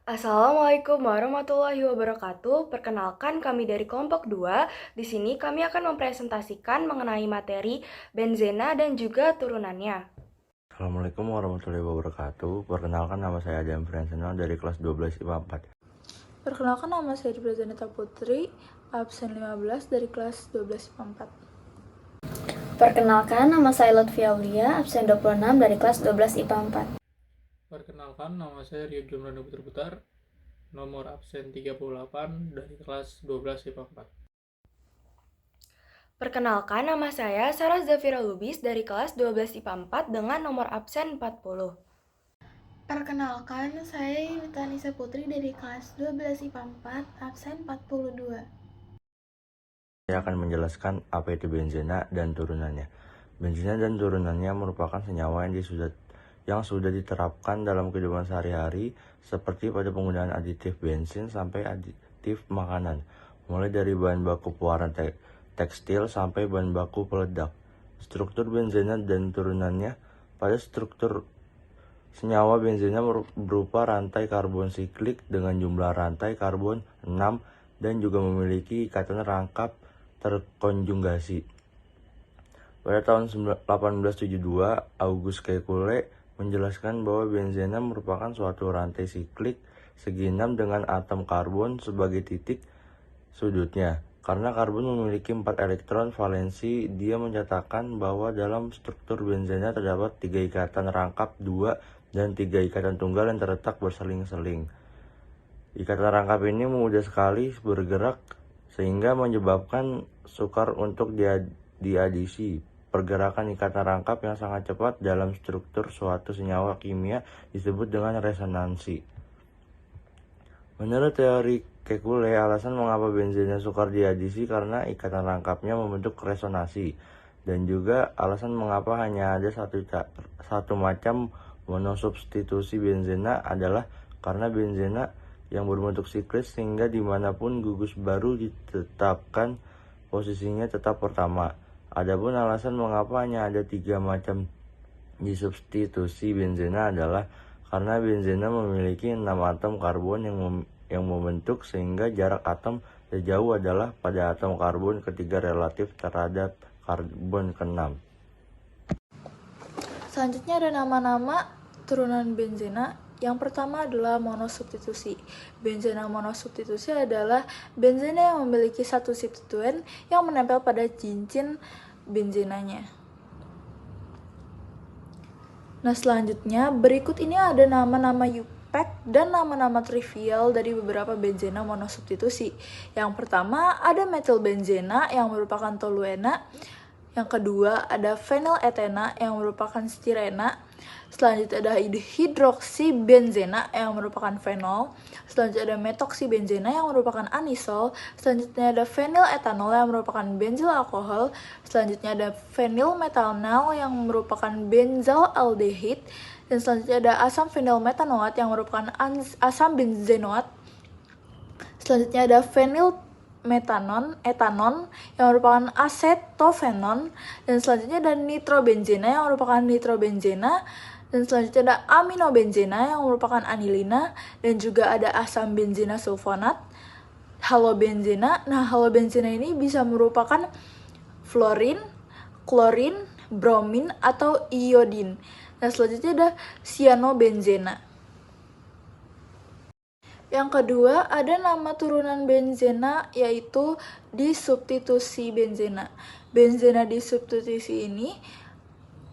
Assalamualaikum warahmatullahi wabarakatuh. Perkenalkan kami dari kelompok 2. Di sini kami akan mempresentasikan mengenai materi benzena dan juga turunannya. Assalamualaikum warahmatullahi wabarakatuh. Perkenalkan nama saya Adam Friensenal dari kelas 12 IPA 4. Perkenalkan nama saya Dibra Zaneta Putri, absen 15 dari kelas 12 IPA 4. Perkenalkan, nama saya Lutfi Aulia, absen 26 dari kelas 12 IPA 4. Perkenalkan, nama saya Rio Jumrana Putar, nomor absen 38 dari kelas 12 IPA 4. Perkenalkan, nama saya Sarah Zafira Lubis dari kelas 12 IPA 4 dengan nomor absen 40. Perkenalkan, saya Yunita Nisa Putri dari kelas 12 IPA 4, absen 42. Saya akan menjelaskan apa itu benzena dan turunannya. Benzena dan turunannya merupakan senyawa yang sudah diterapkan dalam kehidupan sehari-hari, seperti pada penggunaan aditif bensin sampai aditif makanan, mulai dari bahan baku pewarna tekstil sampai bahan baku peledak. Struktur benzena dan turunannya. Pada struktur senyawa benzena berupa rantai karbon siklik dengan jumlah rantai karbon 6 dan juga memiliki ikatan rangkap terkonjugasi. Pada tahun 1872, August Kekule menjelaskan bahwa benzena merupakan suatu rantai siklik segi 6 dengan atom karbon sebagai titik sudutnya. Karena karbon memiliki 4 elektron valensi, dia menyatakan bahwa dalam struktur benzena terdapat 3 ikatan rangkap 2 dan 3 ikatan tunggal yang terletak berseling-seling. Ikatan rangkap ini mudah sekali bergerak sehingga menyebabkan sukar untuk diadisi. Pergerakan ikatan rangkap yang sangat cepat dalam struktur suatu senyawa kimia disebut dengan resonansi. Menurut teori Kekule, alasan mengapa benzena sukar diadisi karena ikatan rangkapnya membentuk resonansi, dan juga alasan mengapa hanya ada satu macam monosubstitusi benzena adalah karena benzena yang berbentuk siklis sehingga dimanapun gugus baru ditetapkan posisinya tetap pertama. Adapun alasan mengapa hanya ada 3 macam disubstitusi benzena adalah karena benzena memiliki 6 atom karbon yang membentuk sehingga jarak atom sejauh adalah pada atom karbon ketiga relatif terhadap karbon ke-6. Selanjutnya ada nama-nama turunan benzena. Yang pertama adalah monosubstitusi. Benzena monosubstitusi adalah benzena yang memiliki satu substituen yang menempel pada cincin benzenanya. Nah, selanjutnya berikut ini ada nama-nama UPAC dan nama-nama trivial dari beberapa benzena monosubstitusi. Yang pertama ada metilbenzena yang merupakan toluena. Yang kedua ada fenyletena yang merupakan stirena. Selanjutnya ada hidroksibenzena yang merupakan fenol. Selanjutnya ada metoksibenzena yang merupakan anisol. Selanjutnya ada fenyletanol yang merupakan benzyl alkohol. Selanjutnya ada fenilmetanol yang merupakan benzaldehid. Dan selanjutnya ada asam fenilmetanoat yang merupakan asam benzenoat. Selanjutnya ada etanon yang merupakan asetofenon. Dan selanjutnya ada nitrobenzena yang merupakan nitrobenzena. Dan selanjutnya ada aminobenzena yang merupakan anilina. Dan juga ada asam benzena sulfonat, halobenzena. Nah, halobenzena ini bisa merupakan fluorin, klorin, bromin, atau iodin. Nah, selanjutnya ada cyanobenzena. Yang kedua, ada nama turunan benzena yaitu disubstitusi benzena. Benzena disubstitusi ini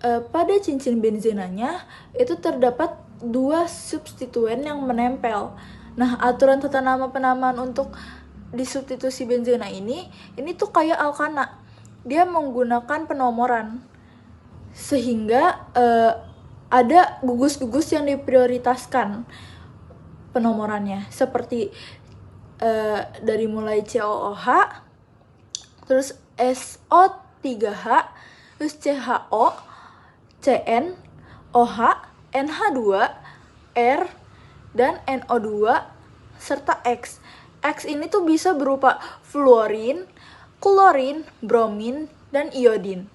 pada cincin benzenanya itu terdapat 2 substituen yang menempel. Nah, aturan tata nama penamaan untuk disubstitusi benzena ini tuh kayak alkana. Dia menggunakan penomoran sehingga ada gugus-gugus yang diprioritaskan penomorannya, seperti dari mulai COOH, terus SO3H, terus CHO, CN, OH, NH2, R, dan NO2, serta X. X ini tuh bisa berupa fluorin, klorin, bromin, dan iodin.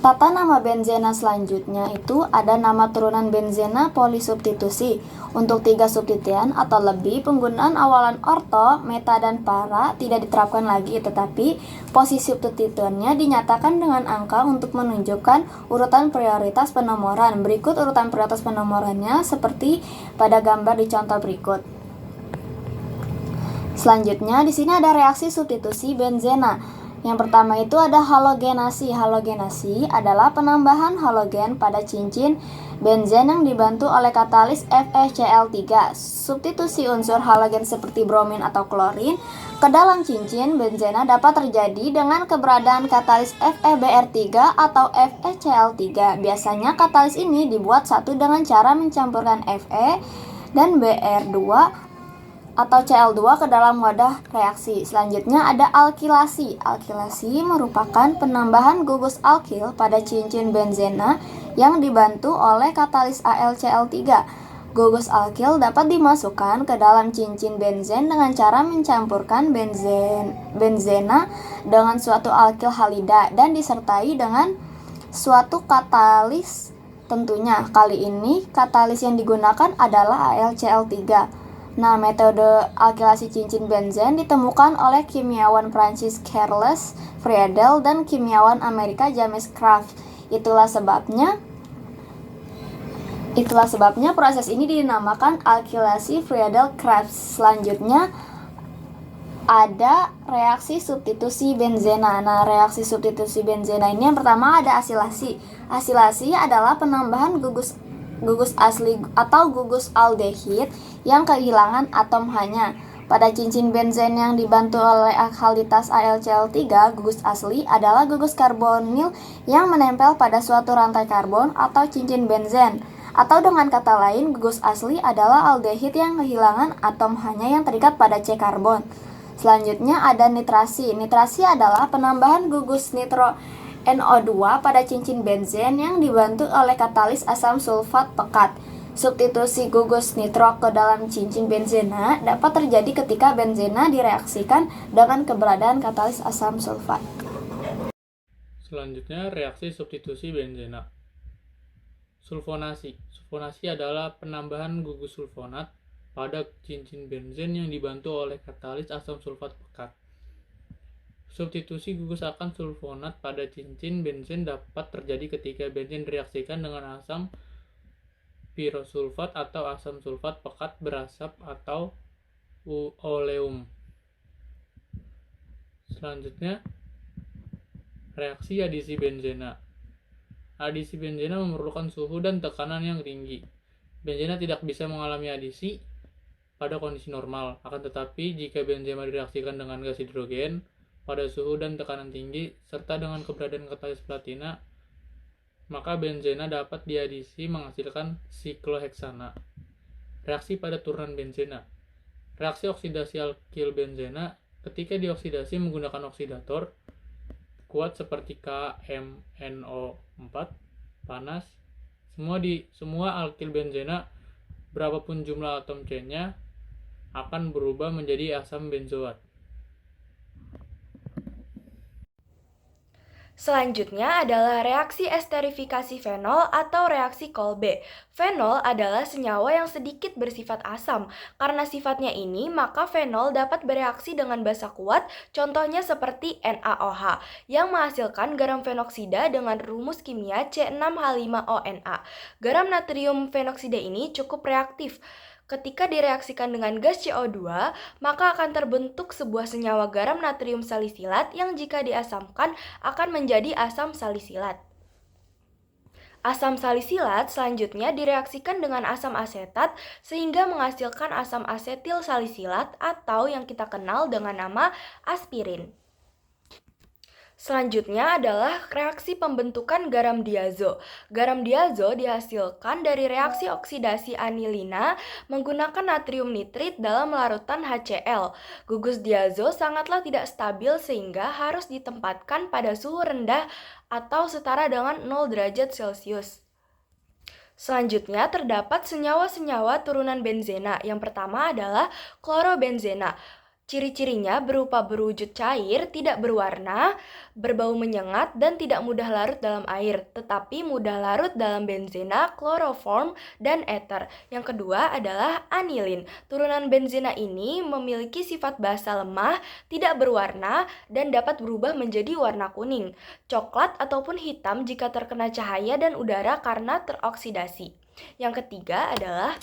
Tata nama benzena selanjutnya itu ada nama turunan benzena polisubstitusi. Untuk 3 substituen atau lebih, penggunaan awalan orto, meta, dan para tidak diterapkan lagi, tetapi posisi substituennya dinyatakan dengan angka untuk menunjukkan urutan prioritas penomoran. Berikut urutan prioritas penomorannya seperti pada gambar di contoh berikut. Selanjutnya, di sini ada reaksi substitusi benzena. Yang pertama itu ada halogenasi. Halogenasi adalah penambahan halogen pada cincin benzen yang dibantu oleh katalis FeCl3. Substitusi unsur halogen seperti bromin atau klorin ke dalam cincin benzena dapat terjadi dengan keberadaan katalis FeBr3 atau FeCl3. Biasanya katalis ini dibuat satu dengan cara mencampurkan Fe dan Br2 atau Cl2 ke dalam wadah reaksi. Selanjutnya ada alkilasi. Alkilasi merupakan penambahan gugus alkil pada cincin benzena yang dibantu oleh katalis AlCl3. Gugus alkil dapat dimasukkan ke dalam cincin benzen dengan cara mencampurkan benzena dengan suatu alkil halida dan disertai dengan suatu katalis tentunya. Kali ini katalis yang digunakan adalah AlCl3. Nah, metode alkilasi cincin benzen ditemukan oleh kimiawan Prancis Carles Friedel dan kimiawan Amerika James Kraft. Itulah sebabnya proses ini dinamakan alkilasi Friedel-Crafts. Selanjutnya ada reaksi substitusi benzena. Nah, reaksi substitusi benzena ini yang pertama ada asilasi. Asilasi adalah penambahan gugus asli atau gugus aldehid yang kehilangan atom H-nya. Pada cincin benzen yang dibantu oleh alkalitas AlCl3, gugus asli adalah gugus karbonil yang menempel pada suatu rantai karbon atau cincin benzen. Atau dengan kata lain, gugus asli adalah aldehid yang kehilangan atom H-nya yang terikat pada C karbon. Selanjutnya ada nitrasi. Nitrasi adalah penambahan gugus nitro NO2 pada cincin benzen yang dibantu oleh katalis asam sulfat pekat. Substitusi gugus nitro ke dalam cincin benzena dapat terjadi ketika benzena direaksikan dengan keberadaan katalis asam sulfat. Selanjutnya, reaksi substitusi benzena. Sulfonasi. Sulfonasi adalah penambahan gugus sulfonat pada cincin benzen yang dibantu oleh katalis asam sulfat pekat. Substitusi gugus akan sulfonat pada cincin benzen dapat terjadi ketika benzen direaksikan dengan asam pirosulfat atau asam sulfat pekat berasap atau oleum. Selanjutnya, reaksi adisi benzena. Adisi benzena memerlukan suhu dan tekanan yang tinggi. Benzena tidak bisa mengalami adisi pada kondisi normal, akan tetapi jika benzema direaksikan dengan gas hidrogen pada suhu dan tekanan tinggi serta dengan keberadaan katalis platina, maka benzena dapat diadisi menghasilkan sikloheksana. Reaksi pada turunan benzena. Reaksi oksidasi alkil benzena ketika dioksidasi menggunakan oksidator kuat seperti KMNO4 panas. Semua alkil benzena berapapun jumlah atom C-nya akan berubah menjadi asam benzoat. Selanjutnya adalah reaksi esterifikasi fenol atau reaksi Kolbe. Fenol adalah senyawa yang sedikit bersifat asam. Karena sifatnya ini, maka fenol dapat bereaksi dengan basa kuat, contohnya seperti NaOH, yang menghasilkan garam fenoksida dengan rumus kimia C6H5ONa. Garam natrium fenoksida ini cukup reaktif. Ketika direaksikan dengan gas CO2, maka akan terbentuk sebuah senyawa garam natrium salisilat yang jika diasamkan akan menjadi asam salisilat. Asam salisilat selanjutnya direaksikan dengan asam asetat sehingga menghasilkan asam asetil salisilat atau yang kita kenal dengan nama aspirin. Selanjutnya adalah reaksi pembentukan garam diazo. Garam diazo dihasilkan dari reaksi oksidasi anilina menggunakan natrium nitrit dalam larutan HCl. Gugus diazo sangatlah tidak stabil sehingga harus ditempatkan pada suhu rendah atau setara dengan 0 derajat Celcius. Selanjutnya terdapat senyawa-senyawa turunan benzena. Yang pertama adalah klorobenzena. Ciri-cirinya berupa berwujud cair, tidak berwarna, berbau menyengat, dan tidak mudah larut dalam air, tetapi mudah larut dalam benzena, kloroform, dan ether. Yang kedua adalah anilin. Turunan benzena ini memiliki sifat basa lemah, tidak berwarna, dan dapat berubah menjadi warna kuning, coklat, ataupun hitam jika terkena cahaya dan udara karena teroksidasi. Yang ketiga adalah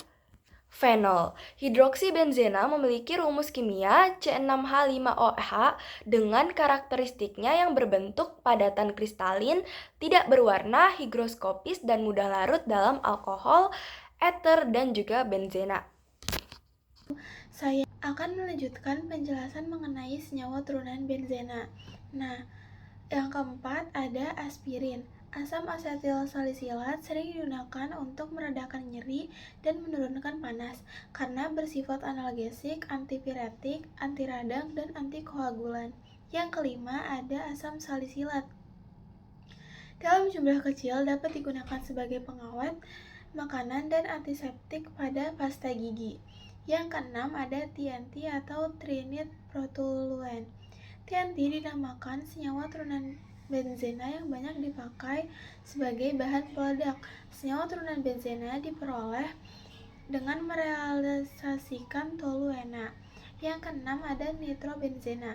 fenol. Hidroksibenzena memiliki rumus kimia C6H5OH dengan karakteristiknya yang berbentuk padatan kristalin, tidak berwarna, higroskopis, dan mudah larut dalam alkohol, ether, dan juga benzena. Saya akan melanjutkan penjelasan mengenai senyawa turunan benzena. Nah, yang keempat ada aspirin. Asam asetil salisilat sering digunakan untuk meredakan nyeri dan menurunkan panas karena bersifat analgesik, antipiretik, anti radang, dan antikoagulan. Yang kelima ada asam salisilat. Dalam jumlah kecil dapat digunakan sebagai pengawet makanan dan antiseptik pada pasta gigi. Yang keenam ada TNT atau trinitrotoluene. TNT dinamakan senyawa turunan benzena yang banyak dipakai sebagai bahan peledak. Senyawa turunan benzena diperoleh dengan merealisasikan toluena. Yang keenam ada nitrobenzena.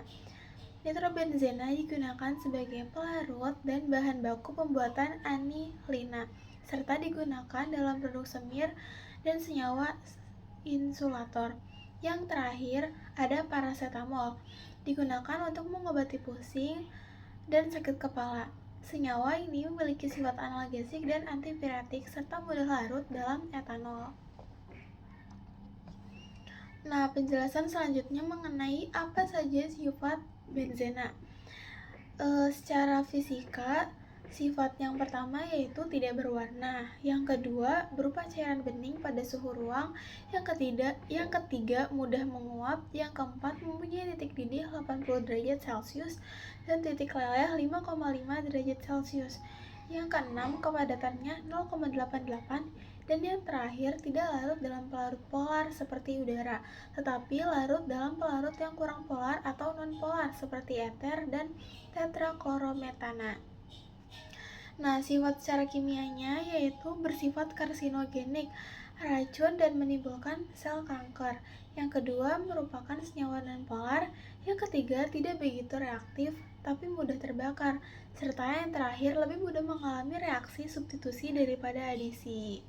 Nitrobenzena digunakan sebagai pelarut dan bahan baku pembuatan anilina, serta digunakan dalam produk semir dan senyawa insulator. Yang terakhir ada paracetamol. Digunakan untuk mengobati pusing dan sakit kepala. Senyawa ini memiliki sifat analgesik dan antipiretik serta mudah larut dalam etanol. Nah, penjelasan selanjutnya mengenai apa saja sifat benzena. Secara fisika, sifat yang pertama yaitu tidak berwarna, yang kedua berupa cairan bening pada suhu ruang, yang ketiga mudah menguap, yang keempat mempunyai titik didih 80 derajat Celcius dan titik leleh 5,5 derajat Celcius, yang keenam kepadatannya 0,88, dan yang terakhir tidak larut dalam pelarut polar seperti udara, tetapi larut dalam pelarut yang kurang polar atau non-polar seperti ether dan tetraklorometana. Nah, sifat secara kimianya yaitu bersifat karsinogenik, racun dan menimbulkan sel kanker. Yang kedua merupakan senyawa non-polar. Yang ketiga tidak begitu reaktif tapi mudah terbakar. Serta yang terakhir lebih mudah mengalami reaksi substitusi daripada adisi.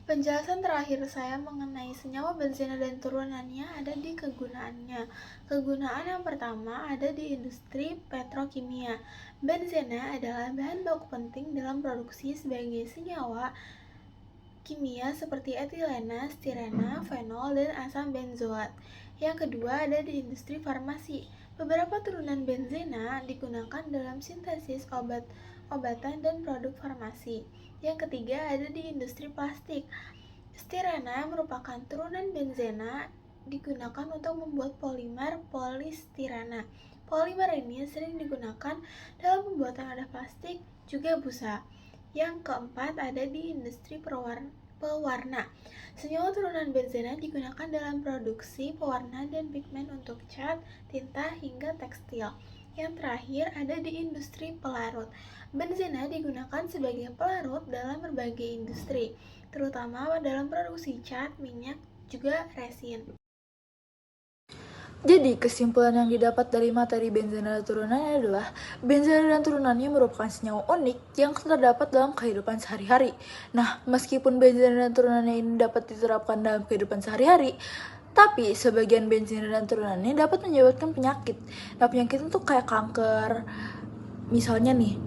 Penjelasan terakhir saya mengenai senyawa benzena dan turunannya ada di kegunaannya. Kegunaan yang pertama ada di industri petrokimia. Benzena adalah bahan baku penting dalam produksi sebagai senyawa kimia seperti etilena, stirena, fenol, dan asam benzoat. Yang kedua ada di industri farmasi. Beberapa turunan benzena digunakan dalam sintesis obat-obatan dan produk farmasi. Yang ketiga ada di industri plastik. Stirena merupakan turunan benzena digunakan untuk membuat polimer polistirena. Polimer ini sering digunakan dalam pembuatan wadah plastik, juga busa. Yang keempat ada di industri pewarna. Senyawa turunan benzena digunakan dalam produksi pewarna dan pigmen untuk cat, tinta, hingga tekstil. Yang terakhir ada di industri pelarut. Benzena digunakan sebagai pelarut dalam berbagai industri, terutama dalam produksi cat, minyak, juga resin. Jadi, kesimpulan yang didapat dari materi benzena dan turunannya adalah benzena dan turunannya merupakan senyawa unik yang terdapat dalam kehidupan sehari-hari. Nah, meskipun benzena dan turunannya ini dapat diterapkan dalam kehidupan sehari-hari, tapi sebagian benzena dan turunannya dapat menyebabkan penyakit. Nah, penyakit itu kayak kanker. Misalnya nih,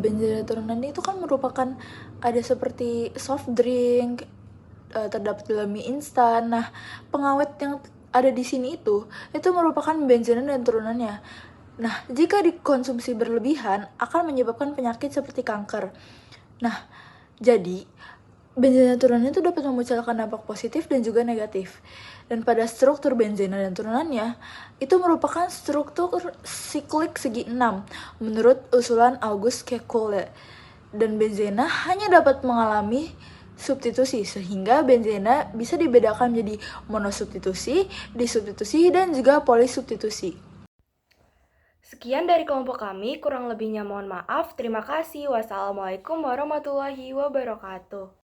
benzena dan turunannya itu kan merupakan ada seperti soft drink, terdapat dalam mie instan. Nah, pengawet yang ada di sini itu merupakan benzena dan turunannya. Nah, jika dikonsumsi berlebihan akan menyebabkan penyakit seperti kanker. Nah, jadi benzena dan turunannya itu dapat memunculkan dampak positif dan juga negatif. Dan pada struktur benzena dan turunannya itu merupakan struktur siklik segi 6 menurut usulan August Kekulé. Dan benzena hanya dapat mengalami substitusi, sehingga benzena bisa dibedakan menjadi monosubstitusi, disubstitusi, dan juga polisubstitusi. Sekian dari kelompok kami, kurang lebihnya mohon maaf. Terima kasih. Wassalamualaikum warahmatullahi wabarakatuh.